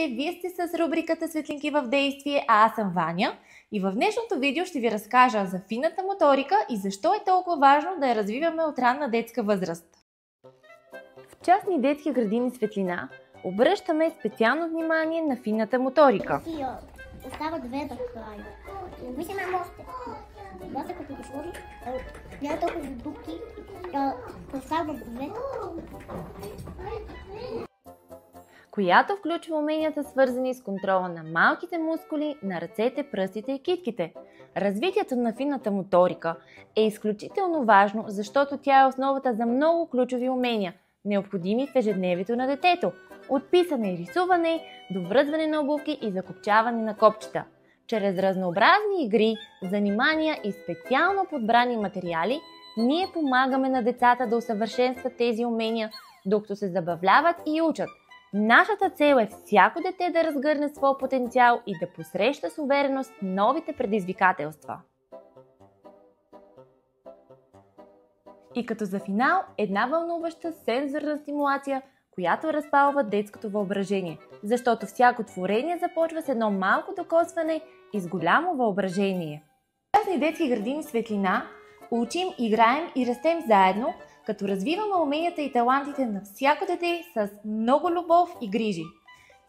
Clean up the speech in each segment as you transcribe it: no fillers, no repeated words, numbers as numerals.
Здравейте! Вие сте с рубриката Светлинки в действие, а аз съм Ваня. И в днешното видео ще ви разкажа за фината моторика и защо е толкова важно да я развиваме от ранна детска възраст. В частни детски градини Светлина обръщаме специално внимание на фината моторика. Остават две до края. Вижте, мамо, още като го сложи, няма толкова дупки, остават две. Която включва уменията, свързани с контрола на малките мускули на ръцете, пръстите и китките. Развитието на фината моторика е изключително важно, защото тя е основата за много ключови умения, необходими в ежедневието на детето. От писане и рисуване, до връзване на обувки и закопчаване на копчета. Чрез разнообразни игри, занимания и специално подбрани материали, ние помагаме на децата да усъвършенстват тези умения, докато се забавляват и учат. Нашата цел е всяко дете да разгърне своя потенциал и да посреща с увереност новите предизвикателства. И като за финал, една вълнуваща сензорна стимулация, която разпалва детското въображение, защото всяко творение започва с едно малко докосване и с голямо въображение. В частни детски градини Светлина учим, играем и растем заедно, като развиваме уменията и талантите на всяко дете с много любов и грижи.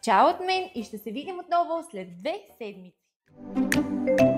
Чао от мен и ще се видим отново след 2 седмици!